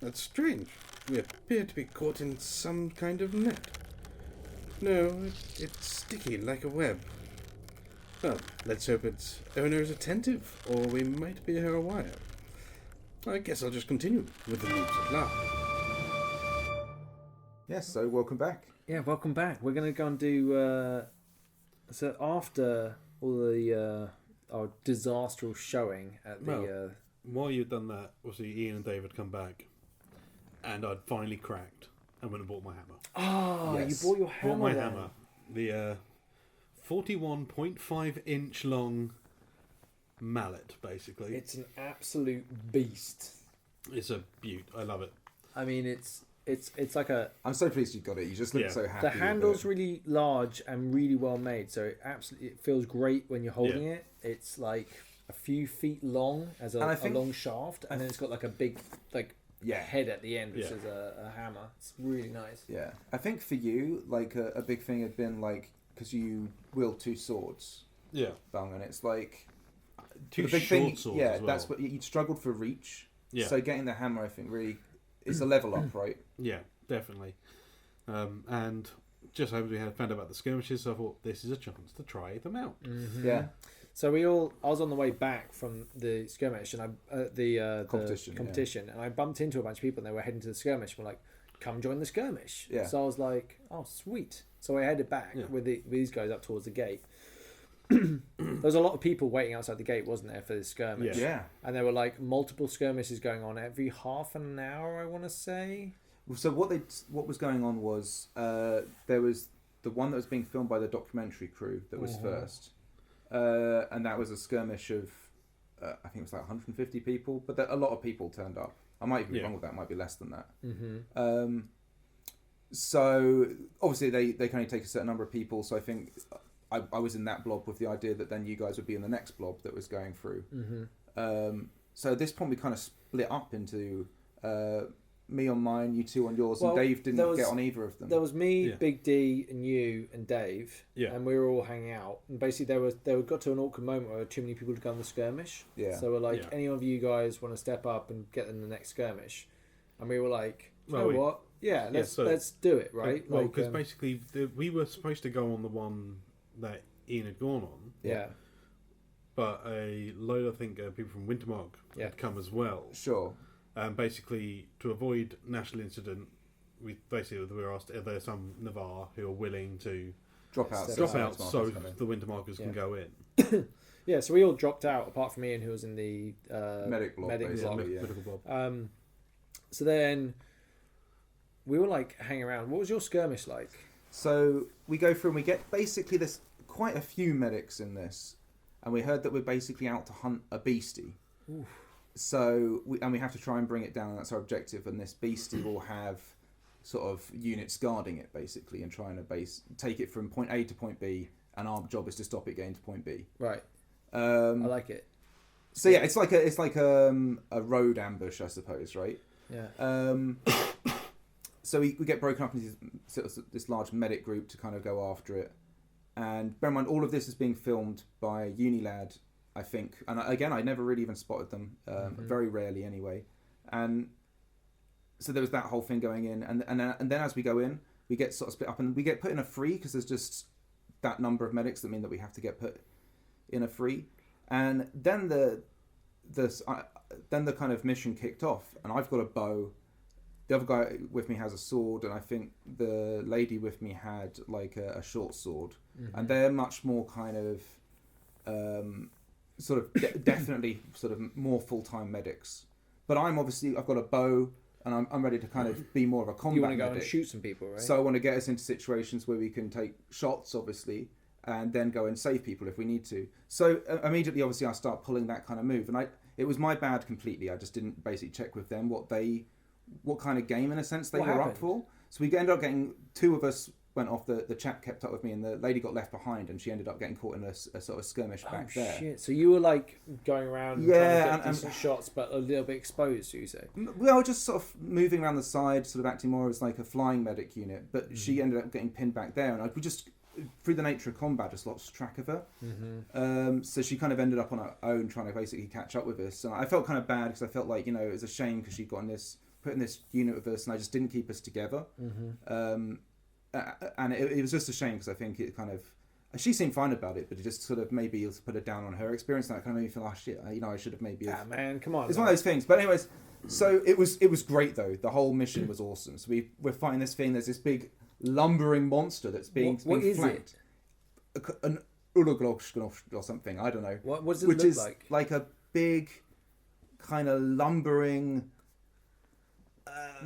That's strange. We appear to be caught in some kind of net. No, it's sticky like a web. Well, let's hope its owner is attentive, or we might be here a while. I guess I'll just continue with the news at large. Yes, so welcome back. Yeah, welcome back. We're going to go and do... so after all the our disastrous showing at the... While you'd done that, obviously Ian and David come back, and I'd finally cracked and went and bought my hammer. Oh, Yes. You bought your hammer. Bought my then. hammer. The 41.5 inch long mallet, basically. It's an absolute beast. It's a beaut. I love it. I mean, it's like a... I'm so pleased you got it. You just look Yeah. so happy. The with handle's it. really large and really well made, so it feels great when you're holding Yeah. it. It's like a few feet long as a long shaft, and then it's got like a big head at the end, which is a hammer. It's really nice. Yeah, I think for you, like a big thing had been like because you wield two swords, Yeah. Bung, and it's like Two the big short thing. swords Yeah, as well. that's what you struggled for reach. Yeah. So getting the hammer, I think, really is a level up, right? Yeah, definitely. And just as we had found out about the skirmishes, so I thought this is a chance to try them out. Mm-hmm. Yeah. So I was on the way back from the skirmish and the competition, and I bumped into a bunch of people and they were heading to the skirmish. We're like, "Come join the skirmish." Yeah. So I was like, "Oh, sweet." So I headed back with these guys up towards the gate. There was a lot of people waiting outside the gate, wasn't there, for this skirmish? Yeah. And there were like multiple skirmishes going on every half an hour, I want to say. So what was going on was there was the one that was being filmed by the documentary crew that was first, and that was a skirmish of I think it was like 150 people, but a lot of people turned up. I might even be wrong with that. It might be less than that. Mm-hmm. So obviously they can only take a certain number of people. So I think I was in that blob with the idea that then you guys would be in the next blob that was going through. Mm-hmm. So at this point we kind of split up into me on mine, you two on yours, Well, and Dave didn't get was- on either of them. There was me, Yeah. Big D, and you and Dave, and we were all hanging out. And basically, there got to an awkward moment where too many people to go on the skirmish. Yeah. So we're like, Yeah. any of you guys want to step up and get in the next skirmish? And we were like, you Well, know what? Yeah, let's do it, right? Well, Like, because basically we were supposed to go on the one that Ian had gone on, yeah, but a load, I think, people from Wintermark had come as well. Sure. And basically, to avoid national incident, we were asked if there's some Navarre who are willing to Drop out Step drop out. out so the Wintermarkers can go in. yeah. So we all dropped out, apart from Ian, who was in the Medic blob, basically, yeah. Medical blob. So then we were like hanging around. What was your skirmish like? So we go through and we get basically there's quite a few medics in this, and we heard that we're basically out to hunt a beastie. Oof. So we have to try and bring it down, and that's our objective. And this beastie will have sort of units guarding it basically, and trying to take it from point A to point B. And our job is to stop it getting to point B. Right. I like it. So yeah, it's like a road ambush, I suppose, right? Yeah. So we get broken up into this large medic group to kind of go after it. And bear in mind, all of this is being filmed by Unilad, I think. And again, I never really even spotted them, very rarely anyway. And so there was that whole thing going in. And then as we go in, we get sort of split up and we get put in a free because there's just that number of medics that mean that we have to get put in a free. And then the kind of mission kicked off, and I've got a bow. The other guy with me has a sword, and I think the lady with me had like a short sword, and they're much more kind of sort of definitely sort of more full-time medics. But I've got a bow, and I'm ready to kind of be more of a combat You want to go medic. and shoot some people, right? So I want to get us into situations where we can take shots, obviously, and then go and save people if we need to. So immediately, obviously, I start pulling that kind of move, and it was my bad completely. I just didn't basically check with them what kind of game in a sense they were up for. So we ended up getting two of us went off. The chap kept up with me, and the lady got left behind, and she ended up getting caught in a sort of skirmish back there. Shit! So you were like going around, trying to get decent shots, but a little bit exposed. You say? Well, just sort of moving around the side, sort of acting more as like a flying medic unit. But she ended up getting pinned back there, and we just, through the nature of combat, just lost track of her. So she kind of ended up on her own, trying to basically catch up with us. And I felt kind of bad because I felt like it was a shame because she'd gotten this put in this unit with us, and I just didn't keep us together. And it was just a shame because I think it kind of. She seemed fine about it, but it just sort of maybe put her down on her experience, and that kind of made me feel, shit, I should have maybe. Yeah, man, come on. It's one of those things. But anyways, so it was great though. The whole mission was awesome. So we're fighting this thing. There's this big lumbering monster that's being what is flanked. An Uluglosh or something. I don't know. What does it look like? Which is like a big kind of lumbering.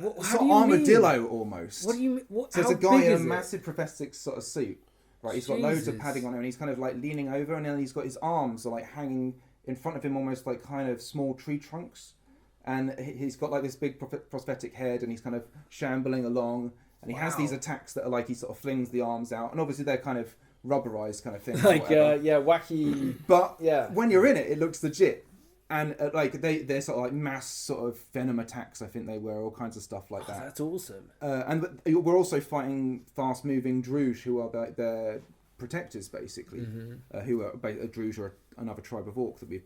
Sort of armadillo almost. What do you mean? So it's a guy in a massive prosthetic sort of suit. Right, he's got loads of padding on him, and he's kind of like leaning over, and then he's got his arms are like hanging in front of him, almost like kind of small tree trunks, and he's got like this big prosthetic head, and he's kind of shambling along, and he has these attacks that are like he sort of flings the arms out, and obviously they're kind of rubberized kind of things, like wacky. But when you're in it, it looks legit. And like they're sort of like mass sort of venom attacks, I think they were, all kinds of stuff like that. That's awesome. And we're also fighting fast-moving Druj, who are their protectors, basically. Who are Druj are another tribe of orc that we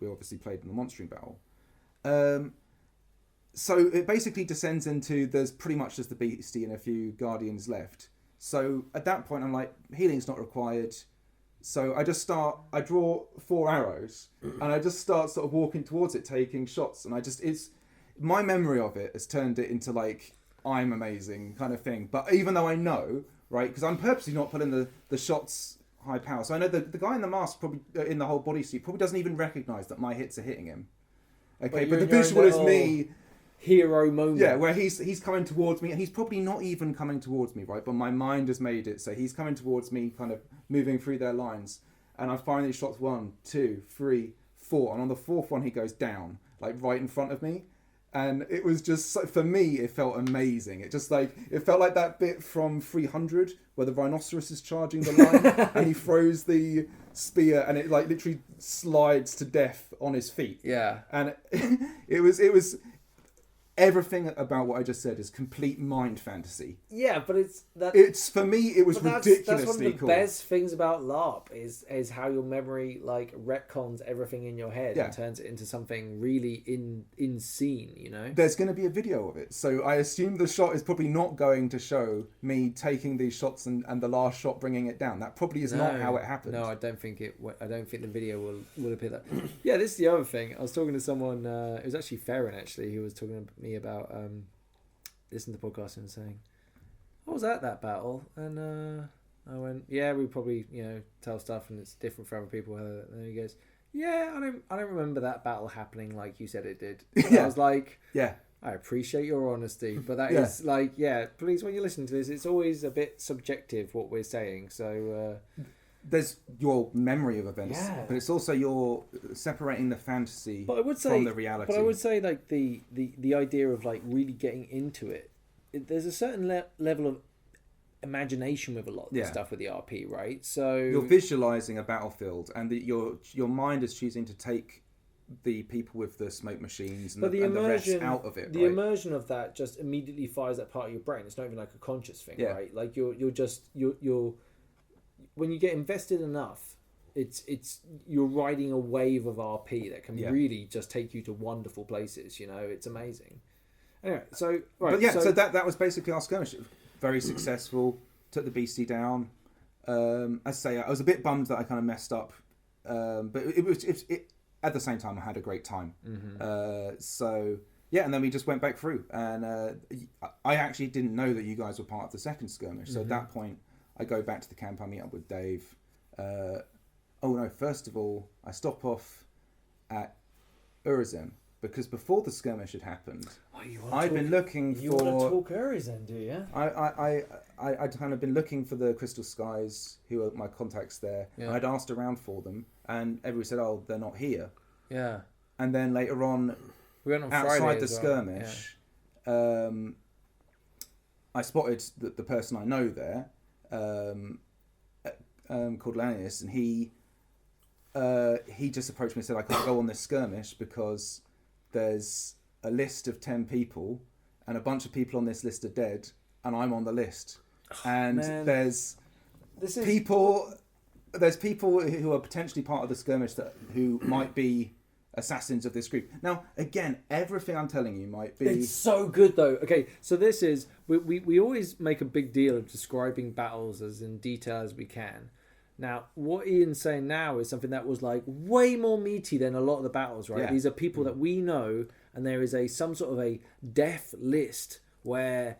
obviously played in the monstering battle. So it basically descends into there's pretty much just the beastie and a few guardians left. So at that point, I'm like, healing's not required. So I draw 4 arrows, and I just start sort of walking towards it, taking shots, and my memory of it has turned it into like, I'm amazing kind of thing. But even though I know, right, because I'm purposely not putting the shots high power. So I know the guy in the mask, probably in the whole bodysuit, probably doesn't even recognise that my hits are hitting him. Okay, but the visual is me... hero moment. Yeah, where he's coming towards me, and he's probably not even coming towards me, right? But my mind has made it so he's coming towards me, kind of moving through their lines, and I'm firing these shots 1, 2, 3, 4, and on the 4th one he goes down, like right in front of me, and it was just for me it felt amazing. It felt like that bit from 300 where the rhinoceros is charging the line and he throws the spear and it like literally slides to death on his feet. Yeah, and it was. Everything about what I just said is complete mind fantasy. Yeah, but it's for me. It was ridiculously cool. That's one of the best things about LARP is how your memory like retcons everything in your head and turns it into something really in scene. You know, there's going to be a video of it, so I assume the shot is probably not going to show me taking these shots and the last shot bringing it down. That probably is not how it happened. No, I don't think the video will appear that. Yeah, this is the other thing. I was talking to someone. It was actually Farron who was talking to me about listening to the podcast and saying, "I was at that battle," and I went, "Yeah, we probably tell stuff and it's different for other people." And he goes, "Yeah, I don't remember that battle happening like you said it did." And I was like, "Yeah, I appreciate your honesty, but that is like, please, when you listen to this, it's always a bit subjective what we're saying." So there's your memory of events, but it's also your separating the fantasy from the reality. But I would say like the idea of like really getting into it, there's a certain level of imagination with a lot of the stuff with the RP, right? So you're visualizing a battlefield, and your mind is choosing to take the people with the smoke machines and the rest out of it. The immersion of that just immediately fires that part of your brain. It's not even like a conscious thing, right? Like you're when you get invested enough, you're riding a wave of RP that can really just take you to wonderful places. It's amazing. Anyway, so so that was basically our skirmish. Very successful. Took the beastie down. I say I was a bit bummed that I kind of messed up, but it was at the same time I had a great time. And then we just went back through, and I actually didn't know that you guys were part of the second skirmish. So at that point, I go back to the camp. I meet up with Dave. First of all, I stop off at Urizen because before the skirmish had happened, I'd been looking for. You want to talk Urizen, do you? I'd kind of been looking for the Crystal Skies, who are my contacts there. Yeah. I'd asked around for them, and everybody said, "Oh, they're not here." Yeah. And then later on, we went on outside Friday the skirmish, I spotted the person I know there. Called Lanius, and he just approached me and said I can't go on this skirmish because there's a list of 10 people and a bunch of people on this list are dead and I'm on the list, and there's people who are potentially part of the skirmish who might be assassins of this group. Now, again, everything I'm telling you might be... It's so good though. Okay, so this is we always make a big deal of describing battles as in detail as we can. Now, what Ian's saying now is something that was like way more meaty than a lot of the battles, right? Yeah. These are people that we know, and there is some sort of a death list where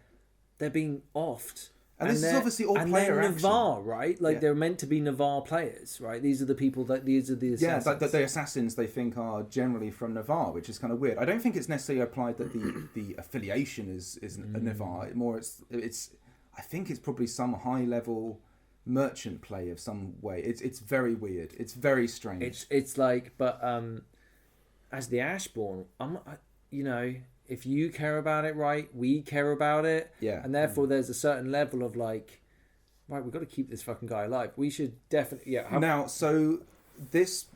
they're being offed. And this is obviously all player action. Navarre, right? Like they're meant to be Navarre players, right? These are the people these are the assassins. Yeah, the assassins they think are generally from Navarre, which is kind of weird. I don't think it's necessarily applied that the affiliation is a Navarre. More it's I think it's probably some high level merchant play of some way. It's very weird. It's very strange. It's like, but as the Ashbourne, if you care about it, right, we care about it. Yeah. And therefore there's a certain level of like, right, we've got to keep this fucking guy alive. We should definitely, Now, so this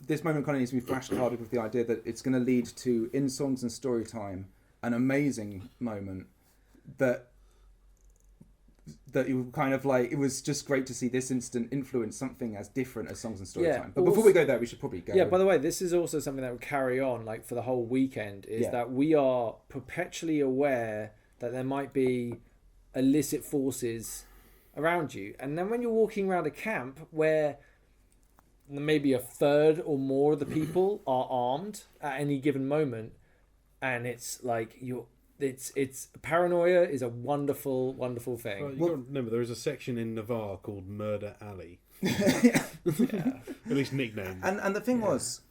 moment kind of needs to be flashcarded with the idea that it's going to lead to, in Songs and Storytime, an amazing moment that you kind of like, it was just great to see this instant influence something as different as Songs and Storytime. Yeah, but before we go there, we should probably go. Yeah, by the way, this is also something that will carry on like for the whole weekend, is that we are perpetually aware that there might be illicit forces around you. And then when you're walking around a camp where maybe a third or more of the people are armed at any given moment, and it's like it's paranoia is a wonderful thing. Well, you got to remember, there is a section in Navarre called Murder Alley. Yeah. At least nicknamed. And the thing was,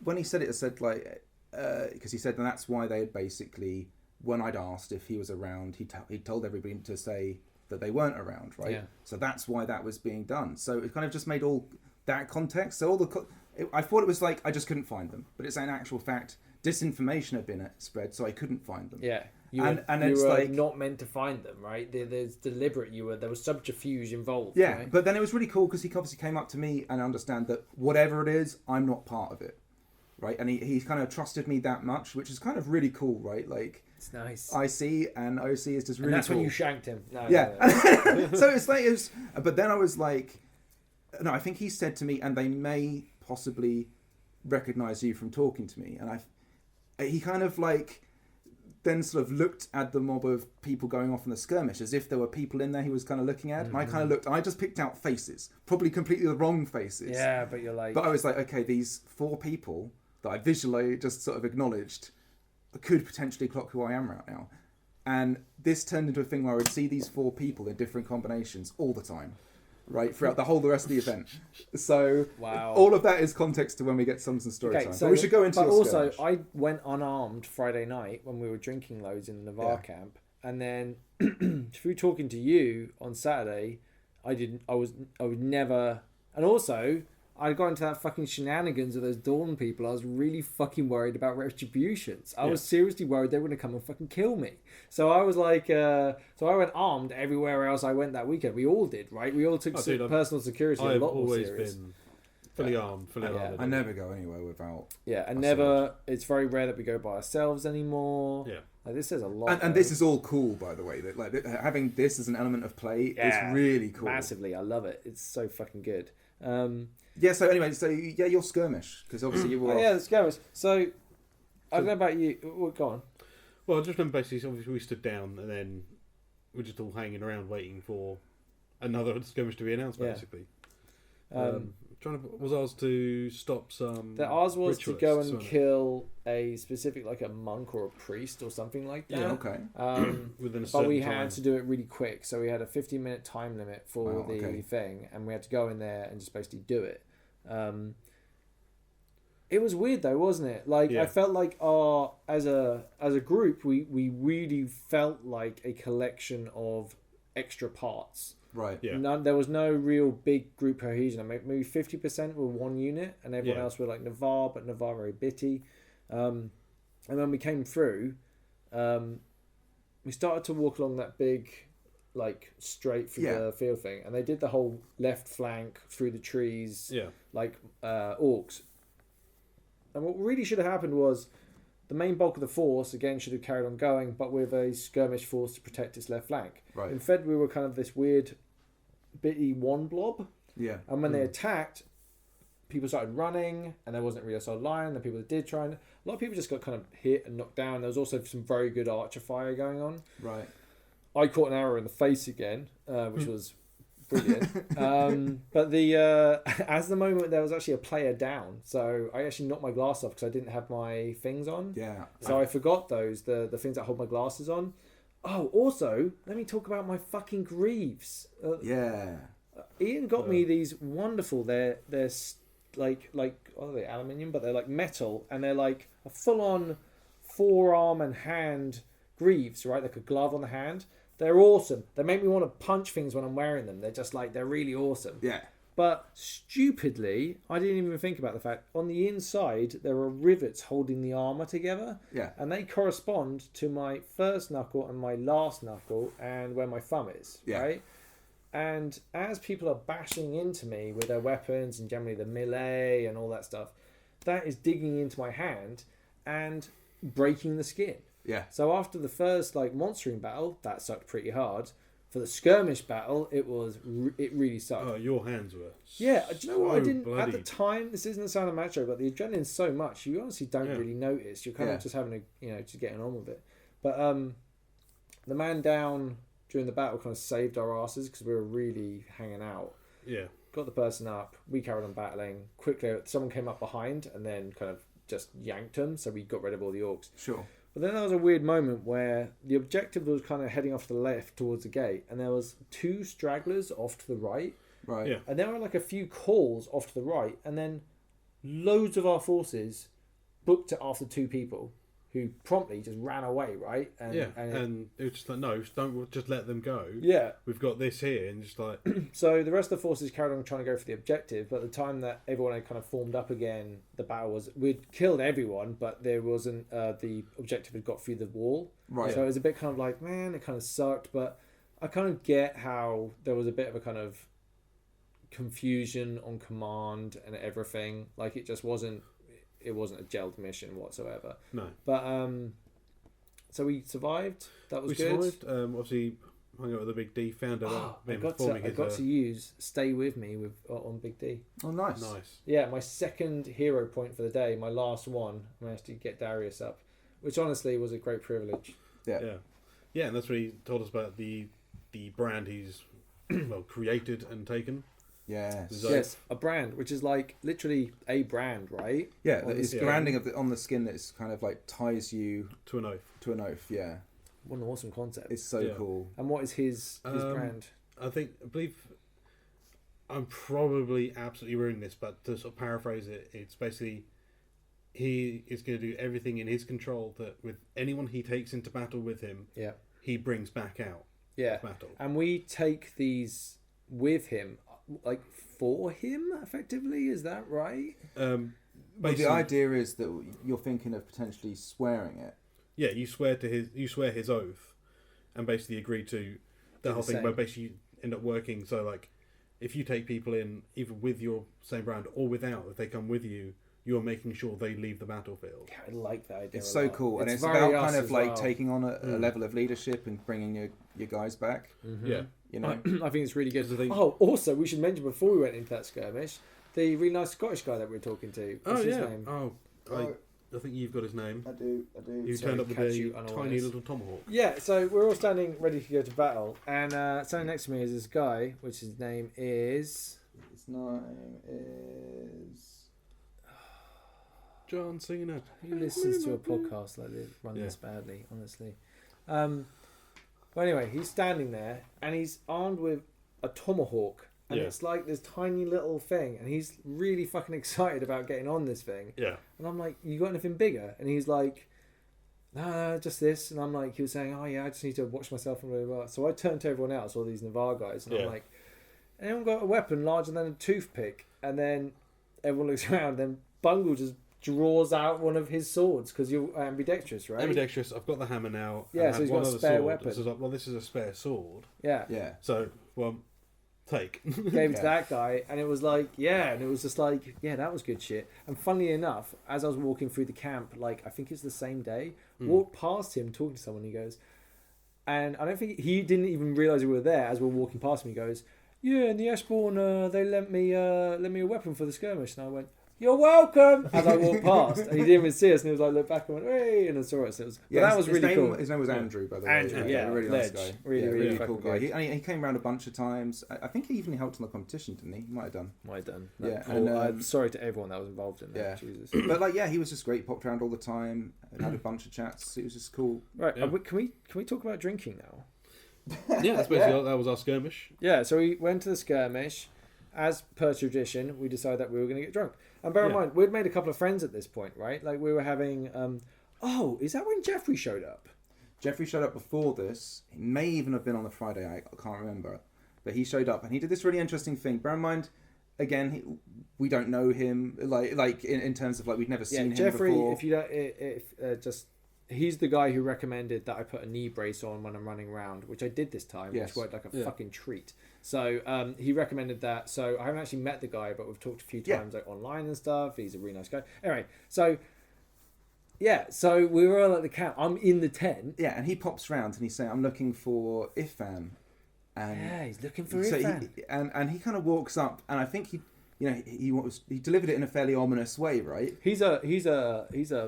when he said it said like, because he said, and that's why they had basically, when I'd asked if he was around, he told everybody to say that they weren't around, right? Yeah. So that's why that was being done. So it kind of just made all that context. So I thought it was like I just couldn't find them, but it's in actual fact disinformation had been spread, so I couldn't find them. Yeah. You and were it's like not meant to find them, right? There's deliberate. There was subterfuge involved. Yeah, right? but then it was really cool because he obviously came up to me and understand that whatever it is, I'm not part of it, right? And he kind of trusted me that much, which is kind of really cool, right? Like it's nice. IC and OC is just really and that's cool. when you shanked him. No. So it's like but then I was like, no, I think he said to me, and they may possibly recognize you from talking to me, and he kind of like then sort of looked at the mob of people going off in the skirmish as if there were people in there he was kind of looking at. And I kind of looked, and I just picked out faces, probably completely the wrong faces. Yeah, but you're like... But I was like, okay, these 4 people that I visually just sort of acknowledged could potentially clock who I am right now. And this turned into a thing where I would see these 4 people in different combinations all the time, right, throughout the rest of the event. So wow. All of that is context to when we get Songs and Storytime. So we should go into. But also, skirmish. I went unarmed Friday night when we were drinking loads in the Navarre camp, and then through talking to you on Saturday, I would never. And also, I got into that fucking shenanigans of those Dawn people. I was really fucking worried about retributions. I was seriously worried they were going to come and fucking kill me. So I was like, so I went armed everywhere else I went that weekend. We all did, right? We all took personal security a lot more serious. I've always been fully armed. I never go anywhere without. Yeah, and never. It's very rare that we go by ourselves anymore. Yeah. Like, this says a lot. And this is all cool, by the way. That like having this as an element of play is really cool. Massively, I love it. It's so fucking good. Yeah. So anyway, your skirmish, because obviously you were. Oh, yeah, the skirmish. So I don't know about you. Well, go on. Well, I just remember basically, obviously we stood down and then we're just all hanging around waiting for another skirmish to be announced. Basically, was ours to stop some? Ours was to go and ritualists, kill a specific, like a monk or a priest or something like that. Yeah. Okay. Within a but certain we time. had to do it really quick, so we had a 15-minute time limit for the thing, and we had to go in there and just basically do it. It was weird though, wasn't it? Like I felt like as a group, we really felt like a collection of extra parts. Right. Yeah. There was no real big group cohesion. I mean, maybe 50% were one unit, and everyone else were like Navarre, but Navarre very bitty. And when we came through, we started to walk along that big, like straight through the field thing, and they did the whole left flank through the trees, like orcs. And what really should have happened was the main bulk of the force, again, should have carried on going, but with a skirmish force to protect its left flank. Right. Instead, we were kind of this weird, bitty one blob. Yeah. And when they attacked, people started running, and there wasn't really a solid line. The people that did try, and a lot of people just got kind of hit and knocked down. There was also some very good archer fire going on. Right. I caught an arrow in the face again, which was brilliant. But as the moment there was actually a player down, so I actually knocked my glass off because I didn't have my things on. Yeah. So I forgot those, the things that hold my glasses on. Oh, also, let me talk about my fucking greaves. Yeah. Ian got me these wonderful. They're like oh, they're aluminium, but they're like metal, and they're like a full on forearm and hand greaves, right? Like a glove on the hand. They're awesome. They make me want to punch things when I'm wearing them. They're just like, they're really awesome. Yeah. But stupidly, I didn't even think about the fact on the inside there are rivets holding the armor together. Yeah. And they correspond to my first knuckle and my last knuckle and where my thumb is. Yeah. Right. And as people are bashing into me with their weapons and generally the melee and all that stuff, that is digging into my hand and breaking the skin. Yeah. So after the first like monstering battle, that sucked pretty hard. For the skirmish battle, it really sucked. Oh, your hands were. Yeah, do you know what? I didn't bloody... at the time. This isn't the sound of macho, but the adrenaline's so much you honestly don't really notice. You're kind of just having just getting on with it. But the man down during the battle kind of saved our asses because we were really hanging out. Yeah. Got the person up. We carried on battling quickly. Someone came up behind and then kind of just yanked them. So we got rid of all the orcs. Sure. But then there was a weird moment where the objective was kind of heading off to the left towards the gate, and there was 2 stragglers off to the right. Right. Yeah. And there were like a few calls off to the right, and then loads of our forces booked it after 2 people who promptly just ran away, right? And, and it was just like, no, don't just let them go. Yeah. We've got this here, and just like... So the rest of the forces carried on trying to go for the objective, but the time that everyone had kind of formed up again, the battle was... We'd killed everyone, but there wasn't... the objective had got through the wall. Right. So it was a bit kind of like, man, it kind of sucked, but I kind of get how there was a bit of a kind of confusion on command and everything. Like, it just wasn't... It wasn't a gelled mission whatsoever. No. But so we survived. That was good. We survived. Obviously, hung out with the Big D. Found out I got to use Stay With Me on Big D. Oh, nice. Nice. Yeah, my second hero point for the day. My last one. I managed to get Darius up, which honestly was a great privilege. Yeah. Yeah. Yeah, and that's what he told us about the brand he's created and taken. Yes. Yes, a brand, which is like literally a brand, right? Yeah, it's branding on the skin that's kind of like ties you to an oath. To an oath, yeah. What an awesome concept. It's so cool. And what is his brand? I believe I'm probably absolutely ruining this, but to sort of paraphrase it, it's basically he is going to do everything in his control that with anyone he takes into battle with him, he brings back out of battle. And we take these with him, like for him, effectively. Is that right? Well, the idea is that you're thinking of potentially swearing it. Yeah, you swear his oath, and basically agree to the whole thing. Where basically you end up working. So like, if you take people in either with your same brand or without, if they come with you, you're making sure they leave the battfield. Yeah, I like that idea. It's so cool, and it's about kind of like taking on a level of leadership and bringing your guys back. Mm-hmm. Yeah, you know, I think it's really good. Oh, also, we should mention before we went into that skirmish, the really nice Scottish guy that we were talking to. What's his name? I think you've got his name. I do. You turned up with a tiny little tomahawk. Yeah, so we're all standing ready to go to battle, and standing next to me is this guy, which his name is. His name is. John Cena. Who listens to a podcast like this run this badly, honestly? But anyway, he's standing there and he's armed with a tomahawk, and it's like this tiny little thing, and he's really fucking excited about getting on this thing. Yeah. And I'm like, "You got anything bigger?" And he's like, "No, just this." And I'm like, he was saying, "Oh yeah, I just need to watch myself and blah, blah, blah." So I turned to everyone else, all these Navarre guys, and I'm like, "Anyone got a weapon larger than a toothpick?" And then everyone looks around, and then Bungle just draws out one of his swords because you're ambidextrous, right? Ambidextrous. I've got the hammer now. Yeah, so he's got a spare weapon. So like, well, this is a spare sword. Yeah. Yeah. So, well, take. Gave it to that guy, and it was like, and it was just like, that was good shit. And funnily enough, as I was walking through the camp, like, I think it's the same day, walked past him talking to someone, he goes, and I don't think he didn't even realise we were there as we were walking past him, he goes, yeah, and the Ashbourne, they lent me a weapon for the skirmish, and I went, you're welcome, as I walked past, and he didn't even see us, and he was like, look back and went, hey, and I saw us. But that was really cool. His name was Andrew, by the way. Andrew, yeah, really nice guy. Really cool guy. good. He came around a bunch of times. I think he even helped in the competition, didn't he? He might have done. Yeah, and I'm sorry to everyone that was involved in that. Yeah. Jesus. But he was just great. He popped around all the time and had a bunch of chats. It was just cool. Right, Yeah. can we talk about drinking now? Yeah, that's basically that was our skirmish. Yeah, so we went to the skirmish. As per tradition, we decided that we were going to get drunk. And bear in mind, we'd made a couple of friends at this point, right? Like, we were having... is that when Jeffrey showed up? Jeffrey showed up before this. He may even have been on the Friday. I can't remember. But he showed up, and he did this really interesting thing. Bear in mind, again, we don't know him, like in terms of, like, we'd never seen him Jeffrey, before. if you don't... He's the guy who recommended that I put a knee brace on when I'm running around, which I did this time, Yes. which worked like a fucking treat. So he recommended that. So I haven't actually met the guy, but we've talked a few times like online and stuff. He's a really nice guy. Anyway, so we were all at the camp. I'm in the tent. Yeah, and he pops round and he's saying, I'm looking for Ifan. And Yeah, he's looking for so Ifan. and he kind of walks up, and I think he delivered it in a fairly ominous way, right? He's a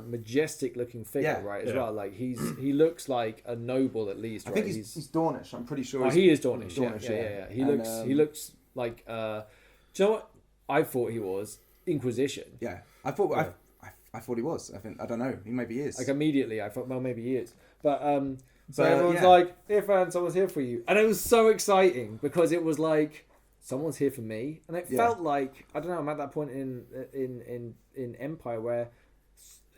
majestic looking figure, right? As well, like he looks like a noble at least. I right? think he's Dornish. I'm pretty sure. Oh, he is Dornish. Dornish, yeah. He looks like. Do you know what I thought he was? Inquisition. Yeah, I thought he was. I don't know. He maybe is. Like immediately, I thought, well, maybe he is. But so everyone's like, "Hey, fan, someone's here for you," and it was so exciting because it was like. Someone's here for me, and it felt like I don't know. I'm at that point in Empire where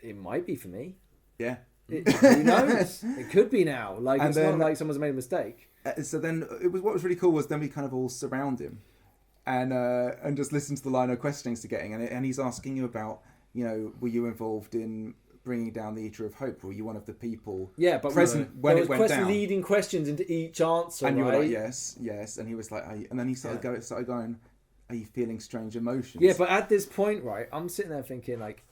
it might be for me. Yeah, who knows? It could be now. Like and it's then, not like someone's made a mistake. So then what was really cool was then we kind of all surround him, and just listen to the line of questionings to getting, and he's asking you about, were you involved in bringing down the Eater of Hope? Were you one of the people present when it went down? Leading questions into each answer, and you were right? like, yes, and he was like, and then he started going, are you feeling strange emotions? Yeah, but at this point, right, I'm sitting there thinking like,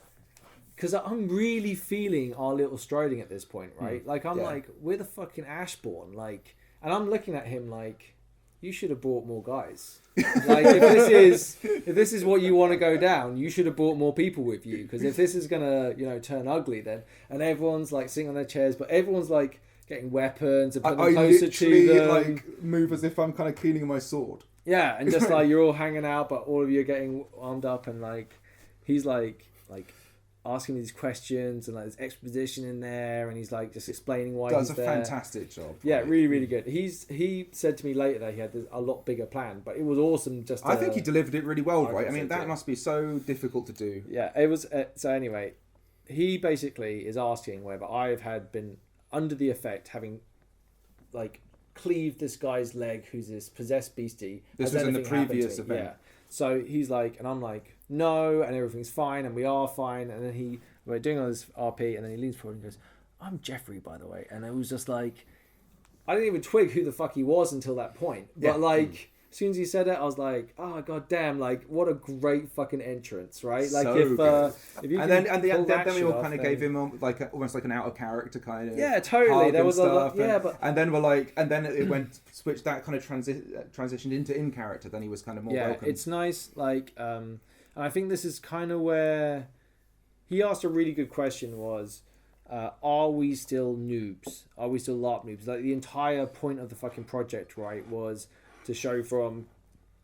because I'm really feeling our little striding at this point, right? Like I'm like, we're the fucking Ashbourne, like, and I'm looking at him like, you should have brought more guys. Like if this is what you want to go down, you should have brought more people with you. Because if this is gonna turn ugly, then and everyone's like sitting on their chairs, but everyone's like getting weapons and putting them closer to them. Like move as if I'm kind of cleaning my sword. Yeah, and just like you're all hanging out, but all of you are getting armed up, and like he's like asking me these questions, and like there's exposition in there, and he's like just explaining why does he's a there. fantastic job. Yeah, right? really good. He said to me later that he had a lot bigger plan, but it was awesome. I think he delivered it really well, right? I mean, so, that must be so difficult to do. Yeah, it was. So anyway, he basically is asking whether I've had been under the effect, having like cleaved this guy's leg, who's this possessed beastie. This has was in the anything happened to previous me? event. Yeah. So he's like, and I'm like, no, and everything's fine, and we are fine, and then we're doing all this RP, and then he leans forward and goes, I'm Jeffrey, by the way. And it was just like, I didn't even twig who the fuck he was until that point. But like, as soon as he said it, I was like, oh god damn, like what a great fucking entrance, right? Like So if you and then we all kind kind of gave him almost like an out of character kind of totally. There was a stuff, lot, but and then we're like, and then it went switched that kind of transitioned into in character. Then he was kind of more welcome. It's nice. Like, and I think this is kind of where he asked a really good question was, are we still noobs? Are we still LARP noobs? Like the entire point of the fucking project, right, was to show from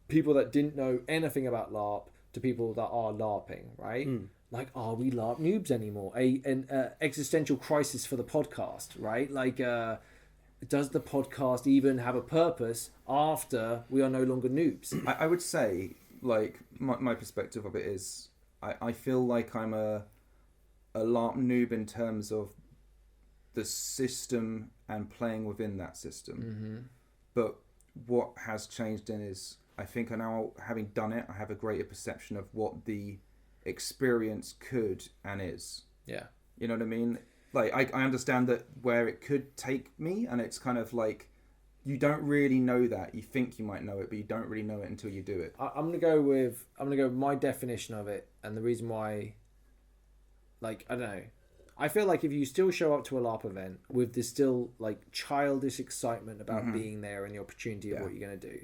people that didn't know anything about LARP to people that are LARPing, right? Like, are we LARP noobs anymore? An existential crisis for the podcast, right? Like, does the podcast even have a purpose after we are no longer noobs? I would say, like, my perspective of it is, I feel like I'm a LARP noob in terms of the system and playing within that system. But what has changed in is, I think now, having done it, I have a greater perception of what the experience could and is. Yeah. You know what I mean? Like, I understand that where it could take me, and it's kind of like, you don't really know that. You think you might know it, but you don't really know it until you do it. I'm gonna go with my definition of it, and the reason why. Like, I don't know. I feel like if you still show up to a LARP event with this still like childish excitement about being there and the opportunity of what you're gonna do,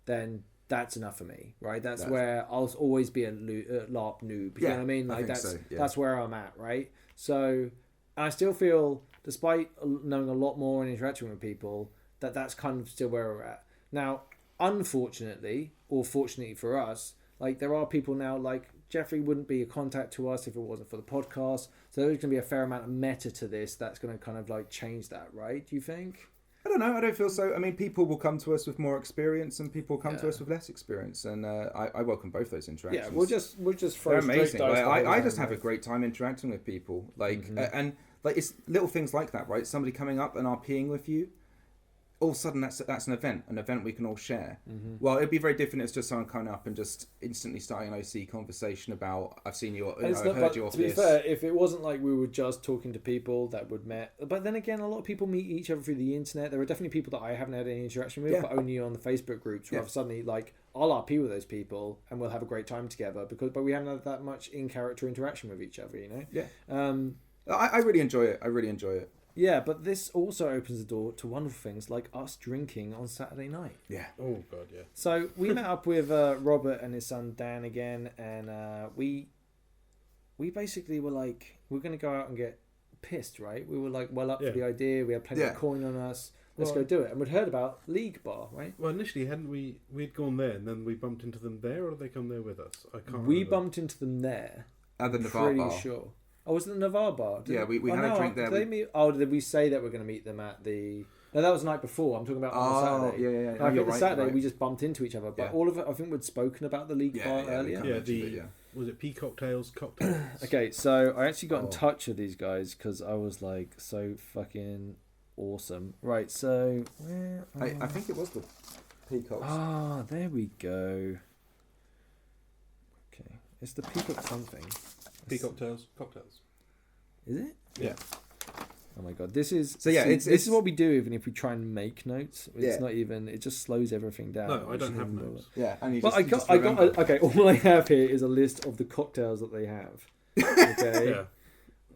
then that's enough for me, right? That's That's- where I'll always be a LARP noob. You know what I mean? Like think so, yeah. that's where I'm at, right? So I still feel, despite knowing a lot more and interacting with people, that's kind of still where we're at. Now, unfortunately, or fortunately for us, like there are people now, like Jeffrey wouldn't be a contact to us if it wasn't for the podcast. So there's going to be a fair amount of meta to this that's going to kind of like change that, right? Do you think? I don't know. I don't feel so. I mean, people will come to us with more experience, and people will come to us with less experience, and I welcome both those interactions. Yeah, we'll just throw They're straight amazing. dice Like, the whole I time, just have a right? great time interacting with people. Like, and like it's little things like that, right? Somebody coming up and RPing with you. All of a sudden, that's an event we can all share. Well, it'd be very different if it's just someone coming up and just instantly starting an OC conversation about, I've seen your, And it's I've not- heard but you off to be this. fair, if it wasn't like we were just talking to people that would met, but then again, a lot of people meet each other through the internet. There are definitely people that I haven't had any interaction with, Yeah. but only on the Facebook groups. Where Yeah. I've suddenly like I'll RP with those people and we'll have a great time together but we haven't had that much in character interaction with each other, you know. Yeah. Um, I really enjoy it. I really enjoy it. yeah, but this also opens the door to wonderful things like us drinking on Saturday night. Yeah. Oh god, yeah. So we met up with Robert and his son Dan again, and we basically were like, we're going to go out and get pissed, right? We were like well up Yeah. for the idea. We had plenty Yeah. of coin on us. Let's Well- go do it. And we'd heard about League Bar, right? Well, initially, hadn't we'd gone there, and then we bumped into them there, or did they come there with us? I can't. We remember. bumped into them there. At the I'm Navarre pretty bar. sure. Oh, was it the Navarre Bar? Yeah, we had a drink there. Did they meet? Oh, did we say that we're going to meet them at the? No, that was the night before. I'm talking about on Oh, Saturday. yeah. No, I Oh, think you're the right, Saturday right. we just bumped into each other. But Yeah. all of it, I think we'd spoken about the League Bar we earlier. kind of mentioned it, yeah. Was it P cocktails? Cocktails. Okay, so I actually got in Oh. touch with these guys because I was like so fucking awesome. Right, so where? I think it was the Peacocks. Ah, there we go. Okay, it's the Peacock something. P cocktails. Cocktails. Is it? Yeah. Oh my god, this is So yeah, see, it's- this is it's- what we do even if we try and make notes. It's Yeah. not even. It just slows everything down. No, I which don't is have even notes. Yeah, and you But just, I you got, just I remember. got. Okay, all I have here is a list of the cocktails that they have. Okay. Yeah.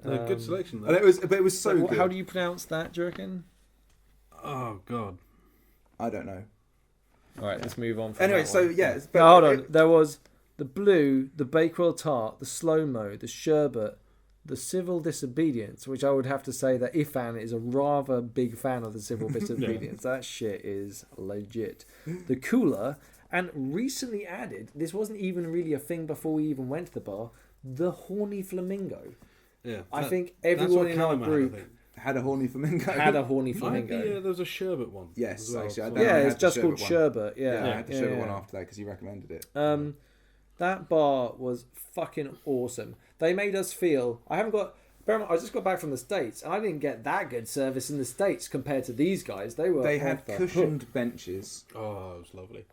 No, good Um, selection though. And it was so So good. how do you pronounce that? Do you reckon? Oh god. I don't know. All right, let's move on. From Anyway, that so one. yeah. No, hold on. There was the blue, the Bakewell tart, the slow mo, the sherbet, the civil disobedience, which I would have to say that Ifan is a rather big fan of the civil disobedience. That shit is legit. The cooler, and recently added, this wasn't even really a thing before we even went to the bar, the horny flamingo. Yeah. I that- think that's everyone what in our Callum had, I group think. Had a horny flamingo. had a horny I had flamingo. there was a sherbet one. Yes, as well, actually, I so- don't- Yeah, I it's had the just called sherbet sherbet. Yeah, Yeah, I had to show the one after that because he recommended it. That bar was fucking awesome. They made us feel. I haven't got. Bear in mind, I just got back from the States, and I didn't get that good service in the States compared to these guys. They were. They on had the cushioned hook. benches Oh, it was lovely.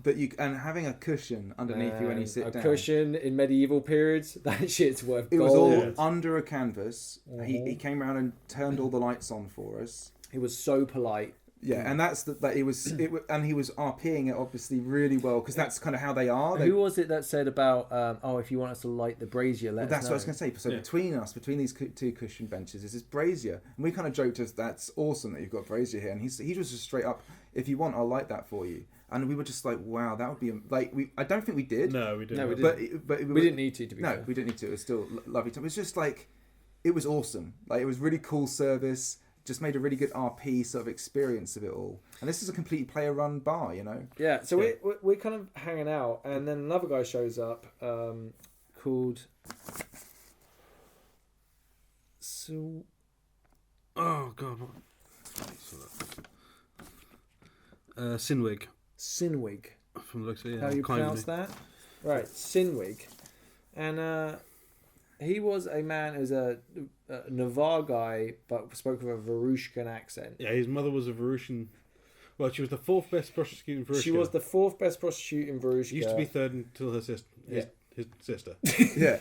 that you and having a cushion underneath you when you And sit a down. cushion in medieval periods. That shit's worth It was gold. all Yeah. under a canvas. Mhm. He came around and turned all the lights on for us. He was so polite. Yeah, and that's that. It was and he was RPing it obviously really well because that's kind of how they are. They, Who was it that said about? If you want us to light the brazier, let well, us that's know. what I was going to say. So Yeah. between these two cushion benches is this brazier, and we kind of joked as that's awesome that you've got brazier here. And he was just straight up, if you want, I'll light that for you. And we were just like, wow, that would be like I don't think we did. No, we didn't. No, we but We didn't need to be No, fair. we didn't need to. It was still lovely time. It was just like, it was awesome. Like it was really cool service. Just made a really good RP sort of experience of it all. And this is a complete player-run bar, you know. Yeah, so Yeah. we're kind of hanging out, and then another guy shows up called. So Oh god. What? Sinwig Sinwig. from the looks of it. How Yeah, you kind of pronounce that? Right, Sinwig, and he was a man who's a Navarre guy, but spoke with a Varushkan accent. Yeah, his mother was a Varusian. Well, she was the fourth best prostitute in Varushka. She was the fourth best prostitute in Varushka. Used to be third until her sister. His sister. Yeah.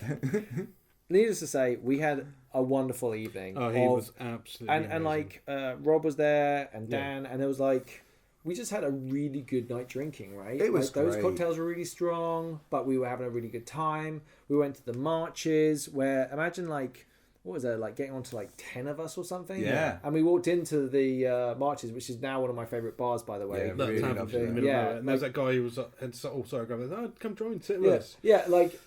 Needless to say, we had a wonderful evening. Oh, he was absolutely and amazing. like Rob was there and Yeah. Dan, and it was like we just had a really good night drinking, right? It was like, those great. cocktails were really strong, but we were having a really good time. We went to the marches where imagine like what was there, like getting on to like 10 of us or something? Yeah. And we walked into the Marches, which is now one of my favourite bars, by the way. Yeah, That really tavern lovely. in the middle of Yeah, nowhere. And there's that guy who was come join, sit with us. Yeah, like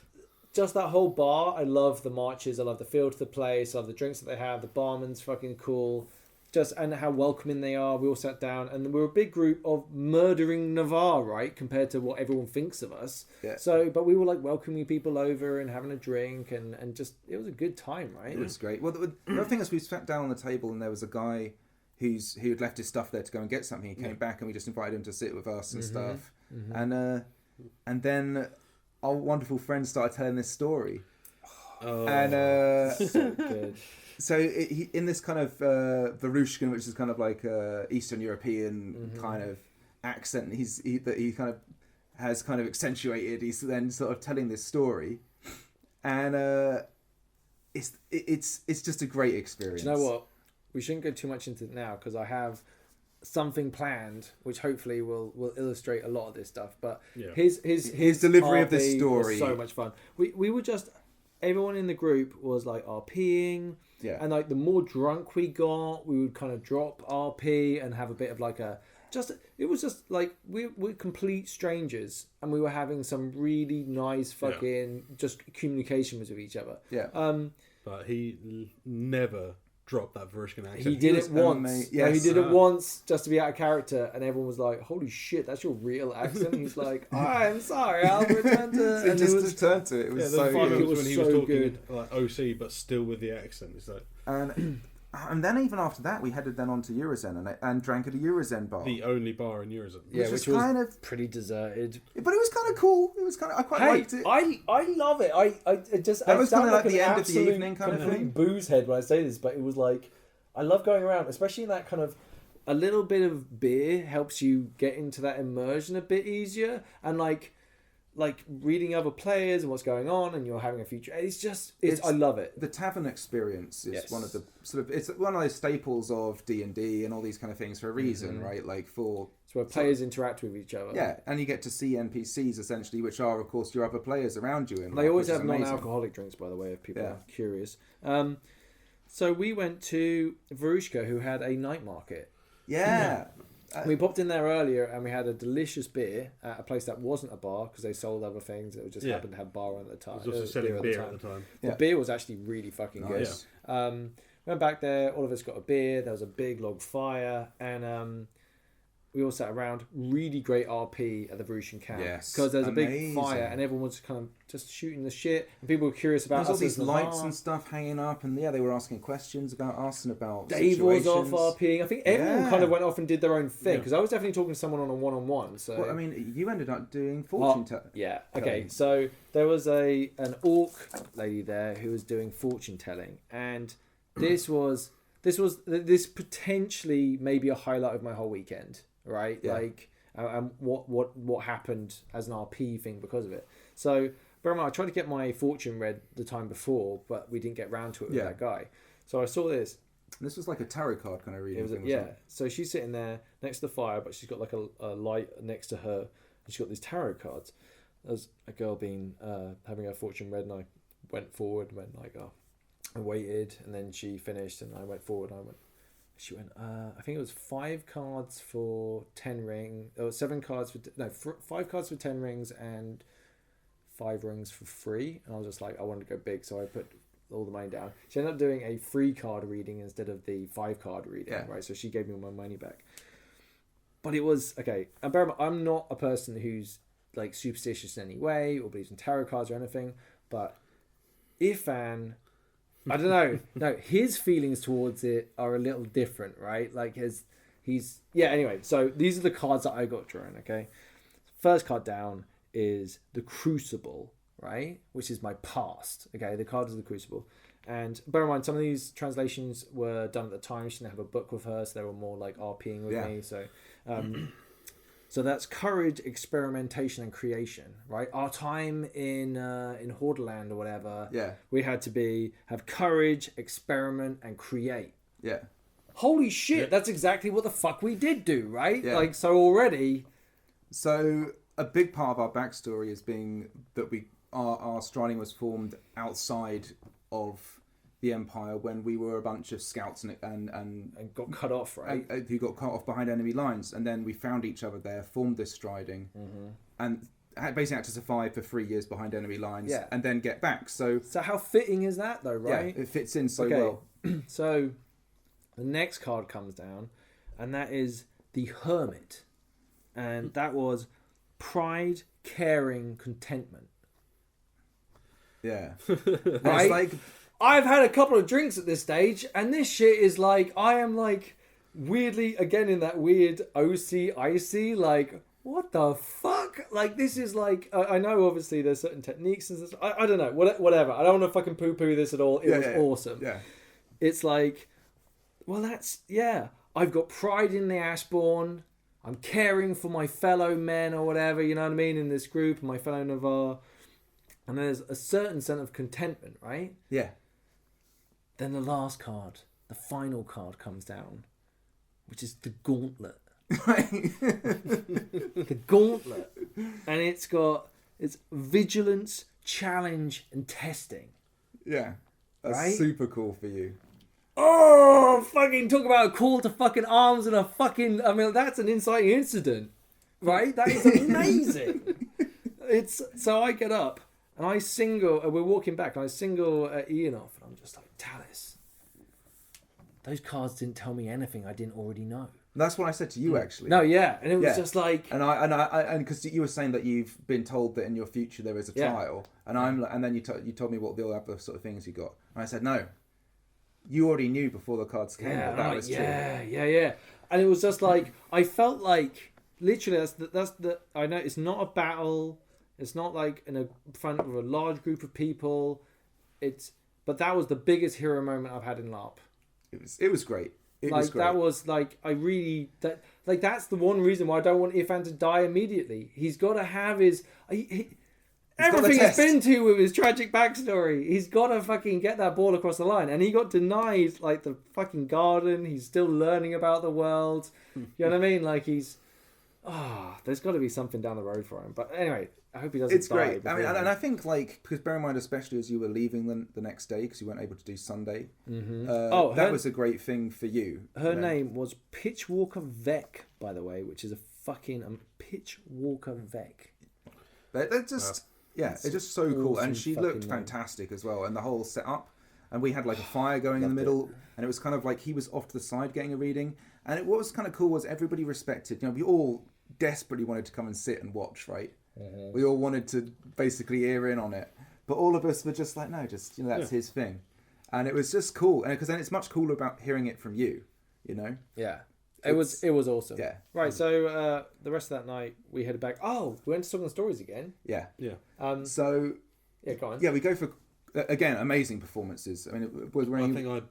just that whole bar. I love the marches. I love the feel to the place. I love the drinks that they have. The barman's fucking cool. Just and how welcoming they are. We all sat down, and we're a big group of murdering Navarre, right? Compared to what everyone thinks of us. Yeah. So, but we were like welcoming people over and having a drink, and just it was a good time, right? It was great. Well, the other thing is we sat down on the table and there was a guy who had left his stuff there to go and get something. He came back and we just invited him to sit with us and stuff. And then our wonderful friend started telling this story. And So good. so he, in this kind of Varushkin, which is kind of like Eastern European kind of accent, he kind of has kind of accentuated. He's then sort of telling this story, and it's just a great experience. Do you know what? We shouldn't go too much into it now because I have something planned, which hopefully will illustrate a lot of this stuff. But Yeah. his delivery of this RP story was so much fun. We were just everyone in the group was like RPing. Yeah. And like the more drunk we got, we would kind of drop RP and have a bit of like it was just like we're complete strangers and we were having some really nice fucking just communication with each other. Yeah. But he never dropped that Varushkin accent. He did it once. Yes. No, he did it once just to be out of character, and everyone was like, "Holy shit, that's your real accent." He's like, "I'm sorry, I'll return to." So And just it was, returned to it. It was Yeah, so the few good. moments was when he so was talking good. like OC, but still with the accent. It's like And then even after that, we headed then on to Eurozen and drank at a Eurozen bar. the only bar in Eurozone. yeah, was which was kind of, pretty deserted. but it was kind of cool. It was kind of, I quite liked it. I love it. I just That I was sound kinda like an the end of the absolute evening kind of complete thing. booze head when I say this, but it was like I love going around, especially in that kind of a little bit of beer helps you get into that immersion a bit easier, and like reading other players and what's going on, and you're having a future. I love it. The tavern experience is Yes. one of the it's one of those staples of D&D and all these kind of things for a reason, right? Like for It's where players interact with each other. yeah, and you get to see NPCs essentially, which are of course your other players around you. They always which is have amazing. non-alcoholic drinks, by the way, if people Yeah. are curious. So we went to Varushka, who had a night market. Yeah. We popped in there earlier, and we had a delicious beer at a place that wasn't a bar because they sold other things. It just Yeah. happened to have bar at the time. He was also selling beer at the time. The Yeah. beer was actually really fucking good. Nice. Went back there. All of us got a beer. There was a big log fire, and we all sat around. Really great RP at the Varushkan camp. Yes. Because there's a big Amazing. fire, and everyone was kind of just shooting the shit. And people were curious about There's all us these as lights Navarre. and stuff hanging up, and yeah, they were asking questions about us and about Dave was situations. off RPing. I think everyone Yeah. kind of went off and did their own thing Yeah. because I was definitely talking to someone on a one-on-one. So Well, I mean, you ended up doing fortune telling. yeah. Okay. telling. So there was an orc lady there who was doing fortune telling, and this potentially maybe a highlight of my whole weekend, right? Yeah. Like, and what happened as an RP thing because of it. So, bear in mind, I tried to get my fortune read the time before, but we didn't get round to it with Yeah. that guy. So I saw this. This was like a tarot card kind of reading. It was thing, yeah. wasn't it? So she's sitting there next to the fire, but she's got like a light next to her, and she's got these tarot cards. There's a girl being having her fortune read, and I went forward, went like, oh, I waited, and then she finished, and I went forward. And she went. I think it was 5 cards for 10 ring, or 7 cards for 5 cards for 10 rings and 5 rings for free. And I was just like, I wanted to go big, so I put all the money down. She ended up doing a 3 card reading instead of the 5 card reading, Yeah. right? So she gave me my money back. But it was okay. And bear in mind, I'm not a person who's like superstitious in any way or believes in tarot cards or anything. But Irfan, I don't know. No, his feelings towards it are a little different, right? Like he's anyway. So these are the cards that I got drawn. Okay, first card down is the Crucible, right? Which is my past. Okay, the card is the Crucible. And bear in mind, some of these translations were done at the time. She didn't have a book with her, so they were more like RPing with me. So, so that's courage, experimentation, and creation, right? Our time in Hordaland or whatever, Yeah. we had to have courage, experiment, and create. Yeah. Holy shit, Yeah. that's exactly what the fuck we did do, right? Yeah. Like, so already, So a big part of our backstory is being that our Striding was formed outside of the Empire when we were a bunch of scouts and got cut off, right? who got cut off behind enemy lines, and then we found each other there, formed this striding, and basically had to survive for 3 years behind enemy lines, and then get back. So how fitting is that, though, right? Yeah, it fits in so well. So the next card comes down, and that is the Hermit, and that was pride, caring, contentment. Yeah, Right? It's like, I've had a couple of drinks at this stage, and this shit is like, I am like weirdly, again, in that weird OC, icy, like, what the fuck? Like, this is like, I know obviously there's certain techniques and stuff. I don't know, whatever. I don't want to fucking poo-poo this at all. It was awesome. Yeah. It's like, well, that's, I've got pride in the Ashbourne. I'm caring for my fellow men or whatever, you know what I mean, in this group, my fellow Navarre. And there's a certain sense of contentment, right? Yeah. Then the last card, the final card comes down, which is the Gauntlet. The Gauntlet. And it's vigilance, challenge, and testing. Yeah. That's Right? super cool for you. Oh, fucking talk about a call to fucking arms and a fucking... I mean, that's an inciting incident, right? That is amazing. So I get up and I single... we're walking back and I single Ian off and I'm just like, Talis, those cards didn't tell me anything I didn't already know. That's what I said to you, actually. No, yeah. And it was just like... And because you were saying that you've been told that in your future there is a trial, and then you told me what the other sort of things you got, and I said no. You already knew before the cards came that was true. Yeah. And it was just like, I felt like, literally, that's the I know it's not a battle. It's not like in a front of a large group of people. But that was the biggest hero moment I've had in LARP. It was great. It was great. That was like, that's the one reason why I don't want Irfan to die immediately. He's got to have his... Everything he's been to with his tragic backstory, he's got to fucking get that ball across the line. And he got denied, like, the fucking garden. He's still learning about the world. You know what I mean? Like, he's... there's got to be something down the road for him. But anyway, I hope he doesn't die. It's great. I mean, and I think, like, because bear in mind, especially as you were leaving the next day, because you weren't able to do Sunday, that was a great thing for you. Her name was Pitchwalker Vec, by the way, which is a fucking... Pitchwalker Vec. They're just... Yeah, it's just so cool. And she looked fantastic as well. And the whole setup. And we had like a fire going in the middle. And it was kind of like he was off to the side getting a reading. And what was kind of cool was everybody respected. You know, we all desperately wanted to come and sit and watch, right? Mm-hmm. We all wanted to basically ear in on it. But all of us were just like, no, just, that's his thing. And it was just cool. And because then it's much cooler about hearing it from you, you know? Yeah. It was awesome. Yeah. Right, so the rest of that night we headed back. Oh, we went to Song and Stories again. Yeah. Yeah. So go on. Yeah, we go for again amazing performances. I mean, I think I'd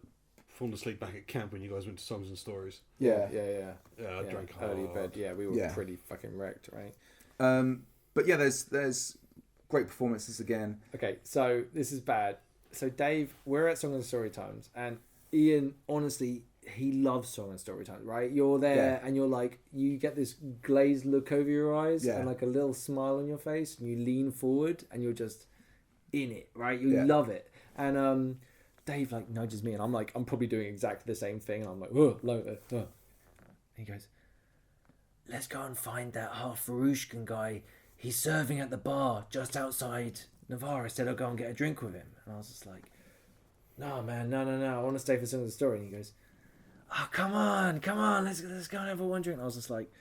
fallen asleep back at camp when you guys went to Songs and Stories. Yeah. I drank early bed. Yeah, we were pretty fucking wrecked, right? But yeah, there's great performances again. Okay, so this is bad. So Dave, we're at Song and Story Times, and Ian, honestly, he loves Song and Story Times, right? You're there and you're like, you get this glazed look over your eyes and like a little smile on your face, and you lean forward and you're just in it, right? You love it. And Dave like nudges me and I'm like, I'm probably doing exactly the same thing. And I'm like, And he goes, let's go and find that half Farushkan guy. He's serving at the bar just outside Navarre. I said I'll go and get a drink with him. And I was just like, no, man, no. I want to stay for Song of the Story. And he goes, oh, come on, let's go and have a one drink. And I was just like,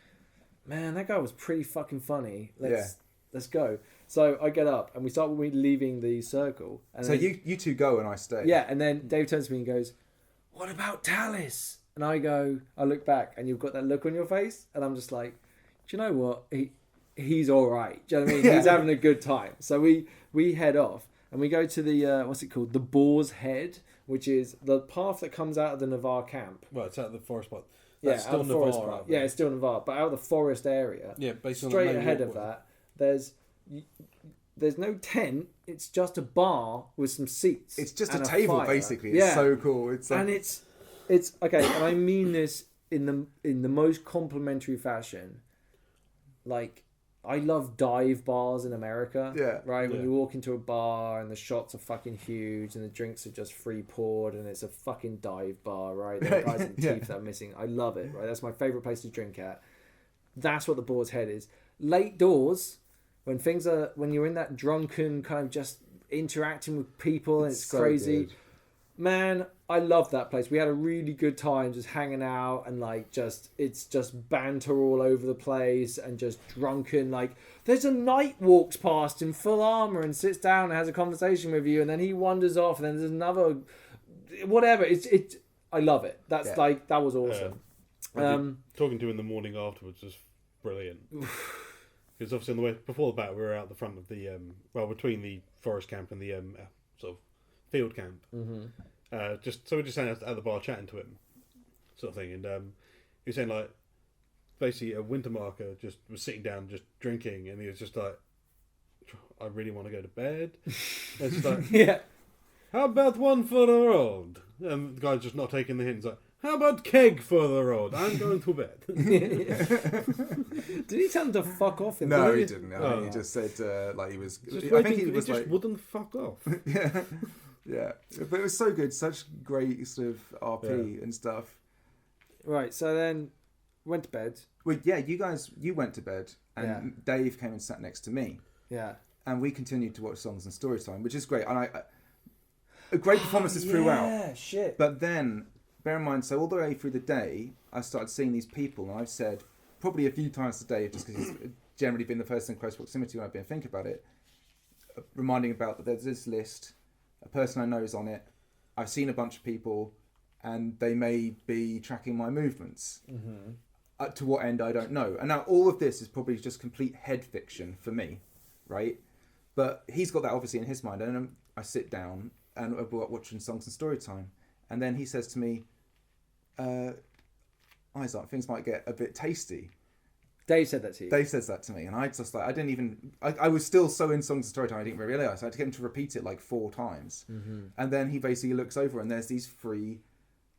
man, that guy was pretty fucking funny. Let's go. So I get up and we start leaving the circle. And so then, you two go and I stay. Yeah, and then Dave turns to me and goes, what about Talis? And I look back and you've got that look on your face and I'm just like, do you know what? He's all right. Do you know what I mean? He's having a good time. So we head off and we go to the, what's it called? The Boar's Head, which is the path that comes out of the Navarre camp. Well, it's out of the forest part. That's still Navarre. Right? Yeah, it's still Navarre, but out of the forest area. Yeah, basically straight ahead of that, there's no tent. It's just a bar with some seats. It's just a table, basically. It's so cool. It's like... and it's okay. And I mean this in the most complimentary fashion. Like, I love dive bars in America. Yeah. Right? When Yeah. you walk into a bar and the shots are fucking huge and the drinks are just free poured and it's a fucking dive bar, right? There are guys with Yeah. teeth that are missing. I love it, right? That's my favourite place to drink at. That's what the Boar's Head is. Late doors, when you're in that drunken kind of just interacting with people and it's so crazy. good. Man, I love that place. We had a really good time just hanging out and like it's just banter all over the place and just drunken. Like there's a knight walks past in full armor and sits down and has a conversation with you, and then he wanders off, and then there's another whatever. I love it. That's Yeah. like that was awesome. Talking to him in the morning afterwards was brilliant. Because obviously on the way before the battle, we were out the front of the between the forest camp and the sort of field camp. Mm-hmm. We're just sitting at the bar chatting to him, sort of thing, and he was saying like, basically a winter marker just was sitting down just drinking, and he was just like, I really want to go to bed. And it's just like, Yeah. how about one for the road? And the guy's just not taking the hint. He's like, how about keg for the road? I'm going to bed. Did he tell him to fuck off? No, he didn't. I Oh. think he just said like he was. Just I think waiting, he was just like, wouldn't fuck off. yeah, yeah. But it was so good, such great sort of RP and stuff. Right, so then went to bed. Well, yeah, you went to bed, and Dave came and sat next to me, Yeah. and we continued to watch Songs and Storytime, which is great. And great performances throughout. Yeah, shit. But then, bear in mind, so all the way through the day, I started seeing these people, and I've said probably a few times a day, just because he's generally been the person in close proximity when I've been thinking about it, reminding about that there's this list, a person I know is on it, I've seen a bunch of people, and they may be tracking my movements. Mm-hmm. To what end, I don't know. And now all of this is probably just complete head fiction for me, right? But he's got that obviously in his mind, and I sit down and we're watching Songs and Storytime, and then he says to me, Isaac, things might get a bit tasty. Dave said that to you. Dave says that to me, and I just like, I was still so in Songs and Storytime, I didn't realise. I had to get him to repeat it like 4 times. Mm-hmm. And then he basically looks over, and there's these 3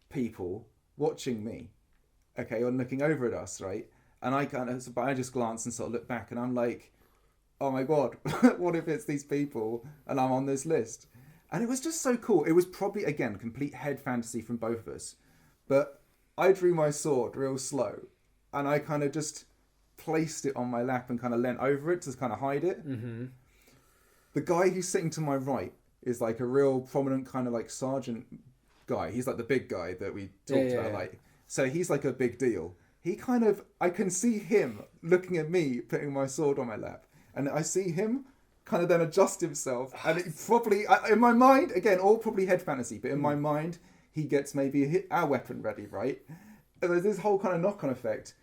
people watching me, okay, or looking over at us, right? And I just glance and sort of look back, and I'm like, oh my God, what if it's these people and I'm on this list? And it was just so cool. It was probably, again, complete head fantasy from both of us. But I drew my sword real slow, and I kind of just placed it on my lap and kind of leant over it to kind of hide it. Mm-hmm. The guy who's sitting to my right is like a real prominent kind of like sergeant guy. He's like the big guy that we talked about. Like, so he's like a big deal. I can see him looking at me, putting my sword on my lap, and I see him kind of then adjust himself, and it probably, in my mind, again, all probably head fantasy, but in my mind, he gets maybe our weapon ready, right? And there's this whole kind of knock-on effect,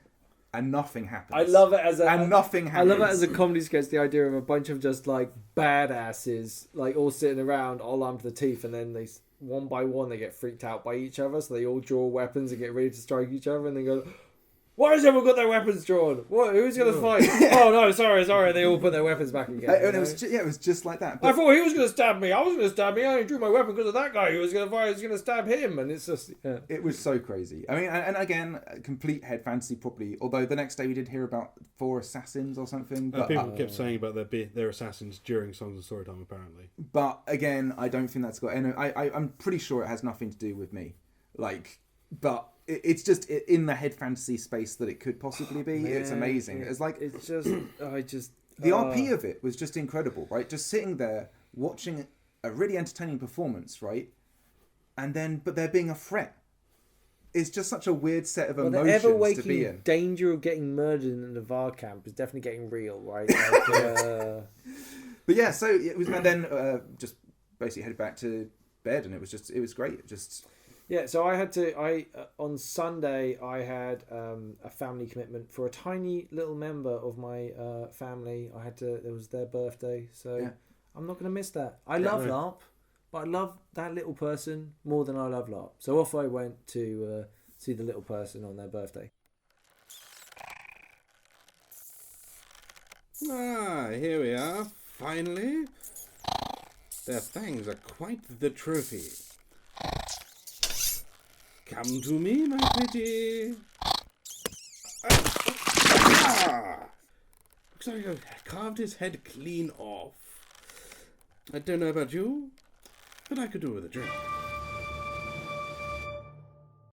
and nothing happens. I love it as nothing happens. I love it as a comedy sketch. The idea of a bunch of just like badasses, like all sitting around, all armed to the teeth, and then they one by one they get freaked out by each other, so they all draw weapons and get ready to strike each other, and they go, why has everyone got their weapons drawn? What? Who's going to fight? Oh no, sorry. They all put their weapons back again. And it was just like that. I thought he was going to stab me. I was going to stab me. I only drew my weapon because of that guy who was going to fight. He was going to stab him, and it's just It was so crazy. I mean, and again, complete head fantasy probably. Although the next day we did hear about 4 assassins or something. But People kept saying about their assassins during Songs of Storytime, apparently. But again, I don't think that's got. And I'm pretty sure it has nothing to do with me. Like, but. It's just in the head fantasy space that it could possibly be. It's amazing. It's like the RP of it was just incredible, right? Just sitting there watching a really entertaining performance, right? And then, but there being a threat. It's just such a weird set of emotions the ever-waking to be in. danger of getting murdered in the Navarre camp is definitely getting real, right? Like, But yeah, so it was, and then just basically headed back to bed, and it was great. Yeah, so on Sunday I had a family commitment for a tiny little member of my family. It was their birthday, so Yeah. I'm not going to miss that. I love LARP, but I love that little person more than I love LARP. So off I went to see the little person on their birthday. Ah, here we are, finally. Their fangs are quite the trophy. Come to me, my pretty. looks like I've carved his head clean off. I don't know about you, but I could do with a drink.